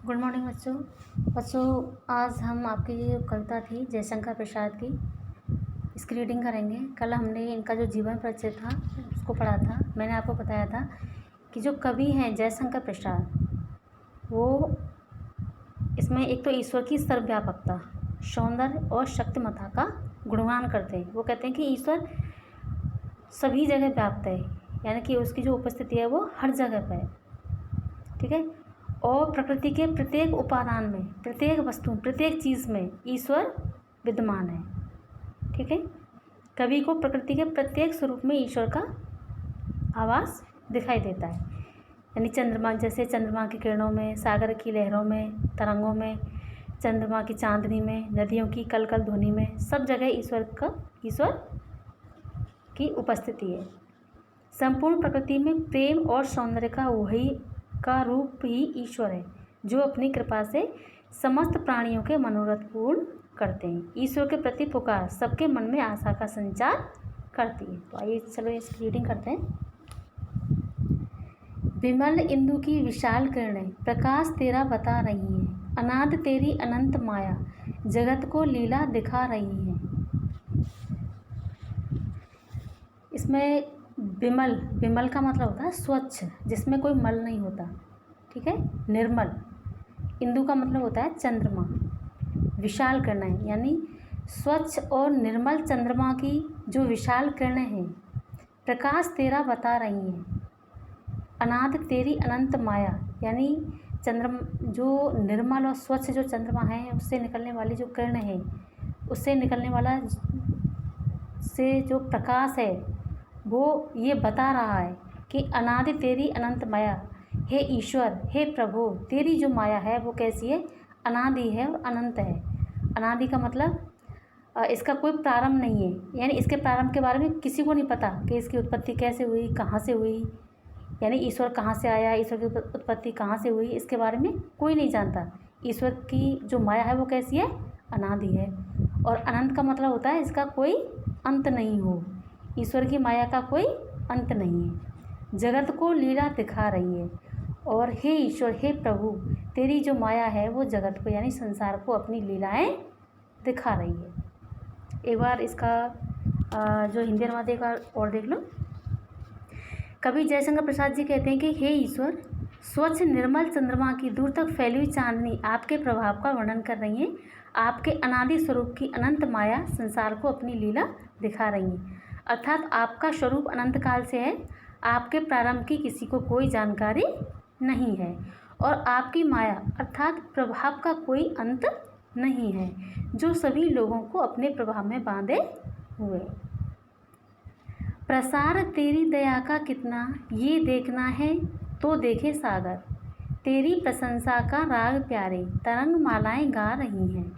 Good morning बच्चों। आज हम आपकी जो कविता थी जयशंकर प्रसाद की, इसकी रीडिंग करेंगे। कल हमने इनका जो जीवन परिचय था उसको पढ़ा था। मैंने आपको बताया था कि जो कवि हैं जयशंकर प्रसाद, वो इसमें एक तो ईश्वर की सर्वव्यापकता, सौंदर्य और शक्तिमत्ता का गुणगान करते हैं। वो कहते हैं कि ईश्वर सभी जगह व्याप्त है, यानी कि उसकी जो उपस्थिति है वो हर जगह पर है। ठीक है। और प्रकृति के प्रत्येक उपादान में, प्रत्येक वस्तु, प्रत्येक चीज़ में ईश्वर विद्यमान है। ठीक है। कवि को प्रकृति के प्रत्येक स्वरूप में ईश्वर का आवास दिखाई देता है, यानी चंद्रमा, जैसे चंद्रमा की किरणों में, सागर की लहरों में, तरंगों में, चंद्रमा की चांदनी में, नदियों की कलकल ध्वनि में, सब जगह ईश्वर की उपस्थिति है। संपूर्ण प्रकृति में प्रेम और सौंदर्य का रूप ही ईश्वर है, जो अपनी कृपा से समस्त प्राणियों के मनोरथ पूर्ण करते हैं। ईश्वर के प्रति पुकार सबके मन में आशा का संचार करती है। तो आइए चलो इसकी रीडिंग करते हैं। विमल इंदु की विशाल किरणें प्रकाश तेरा बता रही हैं, अनाद तेरी अनंत माया जगत को लीला दिखा रही हैं। इसमें विमल का मतलब होता है स्वच्छ, जिसमें कोई मल नहीं होता। ठीक है। निर्मल। इंदु का मतलब होता है चंद्रमा। विशाल किरणें यानी स्वच्छ और निर्मल चंद्रमा की जो विशाल किरणें हैं, प्रकाश तेरा बता रही हैं। अनाद तेरी अनंत माया, यानी जो निर्मल और स्वच्छ जो चंद्रमा है, उससे निकलने वाली जो किरण है, उससे निकलने वाला से जो प्रकाश है, वो ये बता रहा है कि अनादि तेरी अनंत माया, हे ईश्वर, हे प्रभु, तेरी जो माया है वो कैसी है? अनादि है और अनंत है। अनादि का मतलब इसका कोई प्रारंभ नहीं है, यानी इसके प्रारंभ के बारे में किसी को नहीं पता कि इसकी उत्पत्ति कैसे हुई, कहाँ से हुई, यानी ईश्वर कहाँ से आया, ईश्वर की उत्पत्ति कहाँ से हुई, इसके बारे में कोई नहीं जानता। ईश्वर की जो माया है वो कैसी है? अनादि है। और अनंत का मतलब होता है इसका कोई अंत नहीं हो। ईश्वर की माया का कोई अंत नहीं है, जगत को लीला दिखा रही है। और हे ईश्वर, हे प्रभु, तेरी जो माया है वो जगत को यानी संसार को अपनी लीलाएं दिखा रही है। एक बार इसका जो हिंदी अनुवाद एक बार और देख लो। कवि जयशंकर प्रसाद जी कहते हैं कि हे ईश्वर, स्वच्छ निर्मल चंद्रमा की दूर तक फैली हुई चांदनी आपके प्रभाव का वर्णन कर रही है। आपके अनादि स्वरूप की अनंत माया संसार को अपनी लीला दिखा रही है। अर्थात आपका स्वरूप अनंत काल से है, आपके प्रारंभ की किसी को कोई जानकारी नहीं है, और आपकी माया अर्थात प्रभाव का कोई अंत नहीं है, जो सभी लोगों को अपने प्रभाव में बांधे हुए। प्रसार तेरी दया का कितना ये देखना है तो देखे सागर, तेरी प्रशंसा का राग प्यारे तरंग मालाएं गा रही हैं।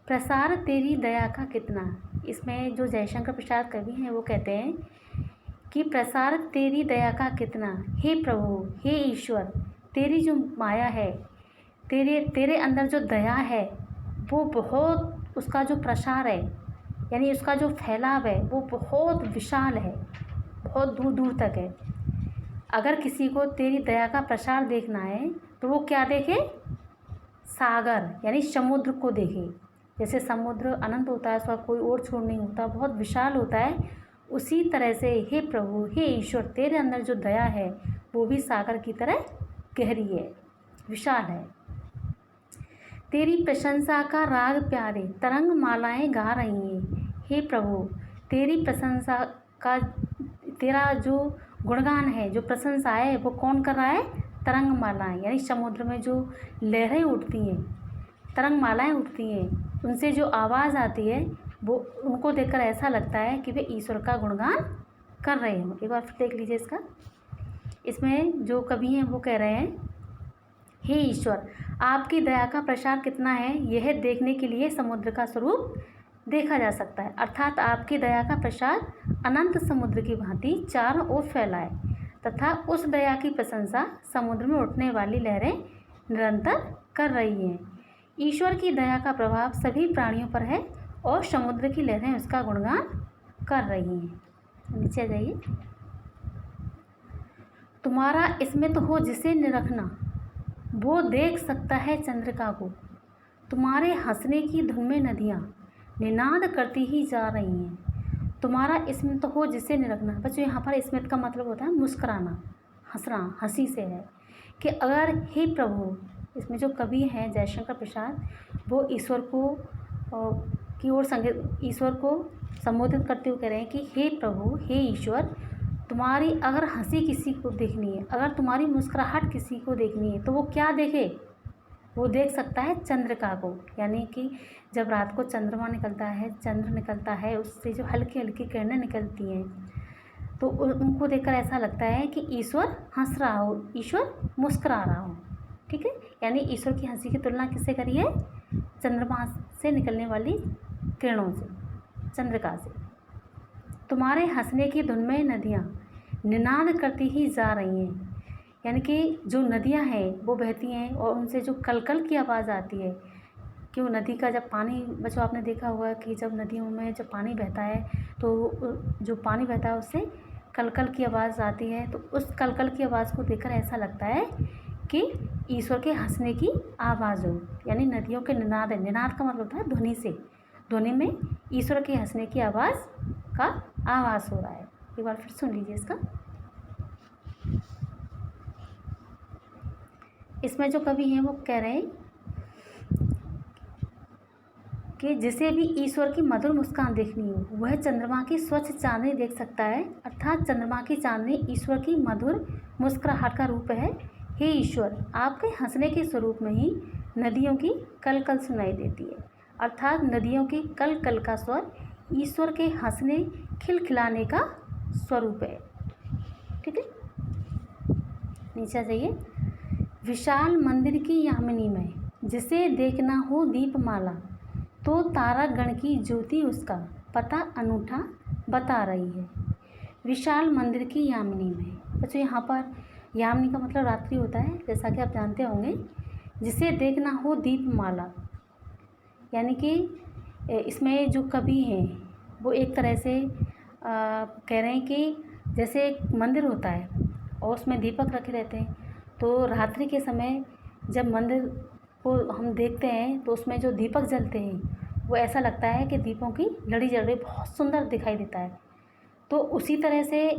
प्रसार तेरी दया का कितना, इसमें जो जयशंकर प्रसाद कवि हैं वो कहते हैं कि प्रसार तेरी दया का कितना, हे प्रभु, हे ईश्वर, तेरी जो माया है, तेरे अंदर जो दया है वो बहुत, उसका जो प्रसार है यानी उसका जो फैलाव है वो बहुत विशाल है, बहुत दूर दूर तक है। अगर किसी को तेरी दया का प्रसार देखना है तो वो क्या देखे? सागर यानी समुद्र को देखे। जैसे समुद्र अनंत होता है, उसका कोई और छोर नहीं होता, बहुत विशाल होता है, उसी तरह से हे प्रभु, हे ईश्वर, तेरे अंदर जो दया है वो भी सागर की तरह गहरी है, विशाल है। तेरी प्रशंसा का राग प्यारे तरंग मालाएं गा रही हैं। हे प्रभु, तेरी प्रशंसा का, तेरा जो गुणगान है, जो प्रशंसा है, वो कौन कर रहा है? तरंग मालाएं यानी समुद्र में जो लहरें उठती हैं, तरंग मालाएं उठती हैं, उनसे जो आवाज़ आती है वो, उनको देखकर ऐसा लगता है कि वे ईश्वर का गुणगान कर रहे हों। एक बार फिर देख लीजिए इसका। इसमें जो कवि हैं वो कह रहे हैं, हे ईश्वर, आपकी दया का प्रसार कितना है यह देखने के लिए समुद्र का स्वरूप देखा जा सकता है। अर्थात आपकी दया का प्रसार अनंत समुद्र की भांति चारों ओर फैला है, तथा उस दया की प्रशंसा समुद्र में उठने वाली लहरें निरंतर कर रही हैं। ईश्वर की दया का प्रभाव सभी प्राणियों पर है और समुद्र की लहरें उसका गुणगान कर रही हैं। नीचे आ जाइए। तुम्हारा इसमें तो हो जिसे निरखना, वो देख सकता है चंद्रिका को। तुम्हारे हंसने की धुन में नदियाँ निनाद करती ही जा रही हैं। तुम्हारा स्मित हो जिसे निरखना। बच्चों यहाँ पर स्मित का मतलब होता है मुस्कुराना, हंसना, हंसी से है कि अगर हे प्रभु, इसमें जो कवि हैं जयशंकर प्रसाद, वो ईश्वर को की ओर संगीत, ईश्वर को संबोधित करते हुए कह रहे हैं कि हे प्रभु, हे ईश्वर, तुम्हारी अगर हंसी किसी को देखनी है, अगर तुम्हारी मुस्कुराहट किसी को देखनी है, तो वो क्या देखे? वो देख सकता है चंद्रिका को। यानी कि जब रात को चंद्रमा निकलता है, चंद्र निकलता है, उससे जो हल्की हल्की किरणें निकलती हैं, तो उनको देखकर ऐसा लगता है कि ईश्वर हंस रहा हो, ईश्वर मुस्कुरा रहा हो। ठीक है, यानी ईश्वर की हंसी की तुलना किससे करी है? चंद्रमा से निकलने वाली किरणों से, चंद्रिका से। तुम्हारे हंसने की धुन में नदियाँ निनाद करती ही जा रही हैं। यानी कि जो नदियाँ हैं वो बहती हैं और उनसे जो कलकल की आवाज़ आती है। क्यों? नदी का जब पानी, बच्चों आपने देखा होगा कि जब नदियों में जब पानी बहता है तो जो पानी बहता है उससे कलकल की आवाज़ आती है। तो उस कलकल की आवाज़ को देखकर ऐसा लगता है कि ईश्वर के हंसने की आवाज़ हो। यानी नदियों के निनाद है, निनाद का मतलब होता है ध्वनि से, ध्वनि में ईश्वर के हंसने की आवाज़ का आवाज़ हो रहा है। एक बार फिर सुन लीजिए इसका। इसमें जो कवि हैं वो कह रहे हैं कि जिसे भी ईश्वर की मधुर मुस्कान देखनी हो वह चंद्रमा की स्वच्छ चांदनी देख सकता है। अर्थात चंद्रमा की चांदनी ईश्वर की मधुर मुस्कुराहट का रूप है। हे ईश्वर, आपके हंसने के स्वरूप में ही नदियों की कल कल सुनाई देती है। अर्थात नदियों की कल कल का स्वर ईश्वर के हंसने खिलखिलाने का स्वरूप है। ठीक है, नीचे जाइए। विशाल मंदिर की यामिनी में जिसे देखना हो दीपमाला, तो तारा गण की ज्योति उसका पता अनूठा बता रही है। विशाल मंदिर की यामिनी में, बच्चों यहाँ पर यामिनी का मतलब रात्रि होता है, जैसा कि आप जानते होंगे। जिसे देखना हो दीपमाला, यानी कि इसमें जो कवि हैं वो एक तरह से कह रहे हैं कि जैसे एक मंदिर होता है और उसमें दीपक रखे रहते हैं, तो रात्रि के समय जब मंदिर को हम देखते हैं तो उसमें जो दीपक जलते हैं वो ऐसा लगता है कि दीपों की लड़ी जल रही, बहुत सुंदर दिखाई देता है। तो उसी तरह से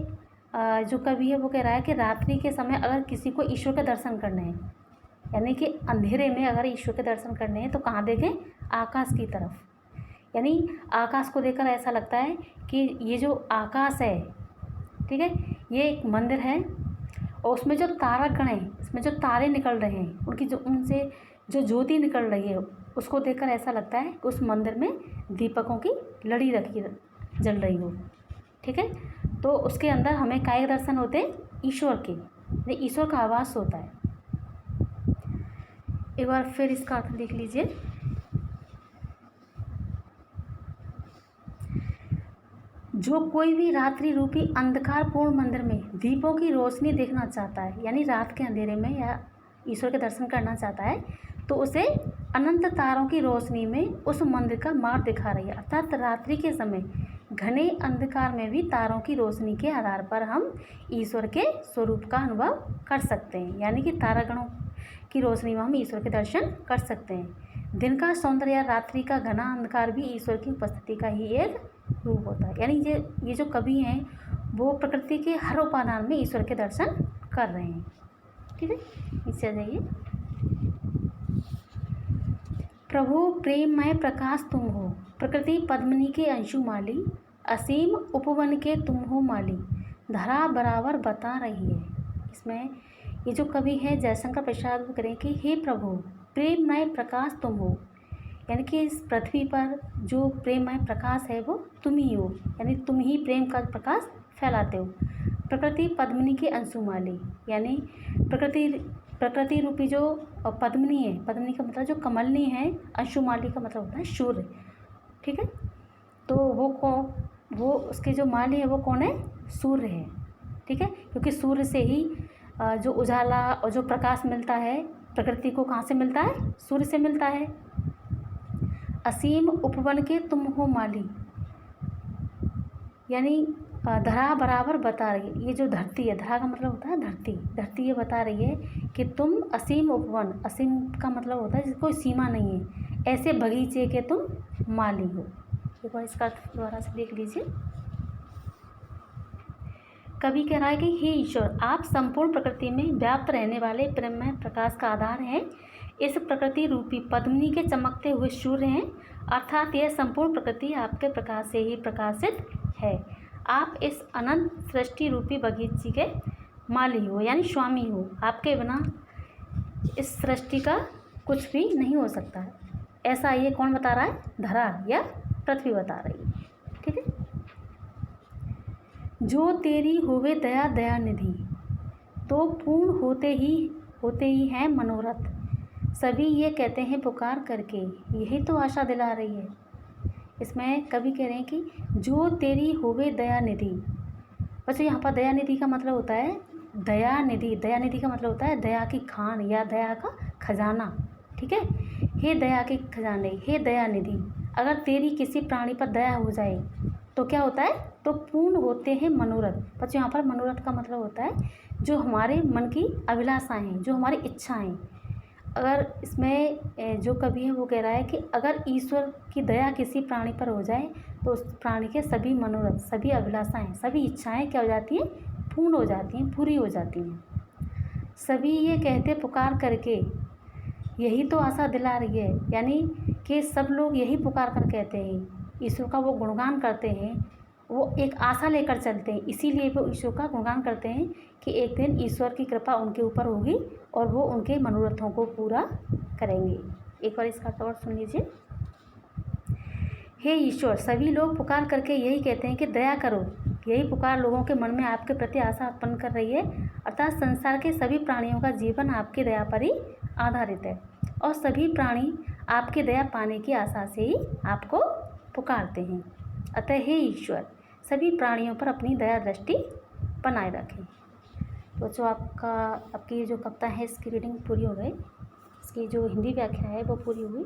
जो कवि है वो कह रहा है कि रात्रि के समय अगर किसी को ईश्वर के दर्शन करने हैं, यानी कि अंधेरे में अगर ईश्वर के दर्शन करने हैं, तो कहाँ देखें? आकाश की तरफ। यानी आकाश को देखकर ऐसा लगता है कि ये जो आकाश है, ठीक है, ये एक मंदिर है और उसमें जो तारागण है, इसमें जो तारे निकल रहे हैं, उनकी जो उनसे जो ज्योति निकल रही है, उसको देखकर ऐसा लगता है कि उस मंदिर में दीपकों की लड़ी रखी जल रही हो। ठीक है, तो उसके अंदर हमें काय दर्शन होते हैं? ईश्वर के, ईश्वर का आवास होता है। एक बार फिर इसका अर्थ देख लीजिए। जो कोई भी रात्रि रूपी अंधकारपूर्ण मंदिर में दीपों की रोशनी देखना चाहता है, यानी रात के अंधेरे में या ईश्वर के दर्शन करना चाहता है, तो उसे अनंत तारों की रोशनी में उस मंदिर का मार्ग दिखा रही है। अर्थात रात्रि के समय घने अंधकार में भी तारों की रोशनी के आधार पर हम ईश्वर के स्वरूप का अनुभव कर सकते हैं। यानी कि तारागणों की रोशनी में हम ईश्वर के दर्शन कर सकते हैं। दिन का सौंदर्य या रात्रि का घना अंधकार भी ईश्वर की उपस्थिति का ही एक रूप होता है। यानी ये जो कवि हैं वो प्रकृति के हर उपादान में ईश्वर के दर्शन कर रहे हैं। ठीक है, नीचे जाइए। प्रभु प्रेममय प्रकाश तुम हो, प्रकृति पद्मिनी के अंशुमाली, असीम उपवन के तुम हो माली, धरा बराबर बता रही है। इसमें ये जो कवि है जयशंकर प्रसाद वो करें कि हे प्रभु प्रेममय प्रकाश तुम हो, यानी कि इस पृथ्वी पर जो प्रेममय प्रकाश है वो तुम ही हो, यानी तुम ही प्रेम का प्रकाश फैलाते हो। प्रकृति पद्मिनी के अंशुमाली, यानी प्रकृति रूपी जो पद्मिनी है, पद्मिनी का मतलब जो कमलनी है, अंशुमाली का मतलब होता है सूर्य। ठीक है, तो वो उसके जो माली है वो कौन है? सूर्य है। ठीक है, क्योंकि सूर्य से ही जो उजाला और जो प्रकाश मिलता है प्रकृति को, कहाँ से मिलता है? सूर्य से मिलता है। असीम उपवन के तुम हो माली, यानी धरा बराबर बता रही है। ये जो धरती है, धरा का मतलब होता है धरती, धरती ये बता रही है कि तुम असीम उपवन, असीम का मतलब होता है जिसकी कोई सीमा नहीं है, ऐसे बगीचे के तुम माली हो। एक बार इसका दोबारा से देख लीजिए। कवि कह रहा है कि हे ईश्वर, आप संपूर्ण प्रकृति में व्याप्त रहने वाले प्रेममय प्रकाश का आधार हैं। इस प्रकृति रूपी पद्मिनी के चमकते हुए सूर्य हैं, अर्थात यह संपूर्ण प्रकृति आपके प्रकाश से ही प्रकाशित है। आप इस अनंत सृष्टि रूपी बगीचे के माली हो, यानी स्वामी हो। आपके बिना इस सृष्टि का कुछ भी नहीं हो सकता है। ऐसा ये कौन बता रहा है? धरा या पृथ्वी बता रही है। ठीक है। जो तेरी होवे दया दया निधि, तो पूर्ण होते ही हैं मनोरथ। सभी ये कहते हैं पुकार करके, यही तो आशा दिला रही है। इसमें कवि कह रहे हैं कि जो तेरी होवे दया निधि। बच्चों यहाँ पर दया निधि का मतलब होता है दया निधि। दया निधि का मतलब होता है दया की खान या दया का खजाना। ठीक है। हे दया के खजाने, हे दया निधि, अगर तेरी किसी प्राणी पर दया हो जाए तो क्या होता है? तो पूर्ण होते हैं मनोरथ। बच्चों यहाँ पर मनोरथ का मतलब होता है जो हमारे मन की अभिलाषाएं हैं, जो हमारी इच्छाएं। अगर इसमें जो कवि है वो कह रहा है कि अगर ईश्वर की दया किसी प्राणी पर हो जाए तो उस प्राणी के सभी मनोरथ, सभी अभिलाषाएं, सभी इच्छाएं क्या हो जाती हैं? पूर्ण हो जाती हैं, पूरी हो जाती हैं। सभी ये कहते पुकार करके, यही तो आशा दिला रही है। यानी कि सब लोग यही पुकार कर कहते हैं, ईश्वर का वो गुणगान करते हैं, वो एक आशा लेकर चलते हैं। इसीलिए वो ईश्वर का गुणगान करते हैं कि एक दिन ईश्वर की कृपा उनके ऊपर होगी और वो उनके मनोरथों को पूरा करेंगे। एक बार इसका और सुन लीजिए। हे ईश्वर, सभी लोग पुकार करके यही कहते हैं कि दया करो। यही पुकार लोगों के मन में आपके प्रति आशा उत्पन्न कर रही है। अर्थात संसार के सभी प्राणियों का जीवन आपकी दया पर ही आधारित है और सभी प्राणी आपकी दया पाने की आशा से ही आपको पुकारते हैं। अतः हे ईश्वर, सभी प्राणियों पर अपनी दया दृष्टि बनाए रखें। तो जो आपकी जो कविता है इसकी रीडिंग पूरी हो गई। इसकी जो हिंदी व्याख्या है वो पूरी हुई।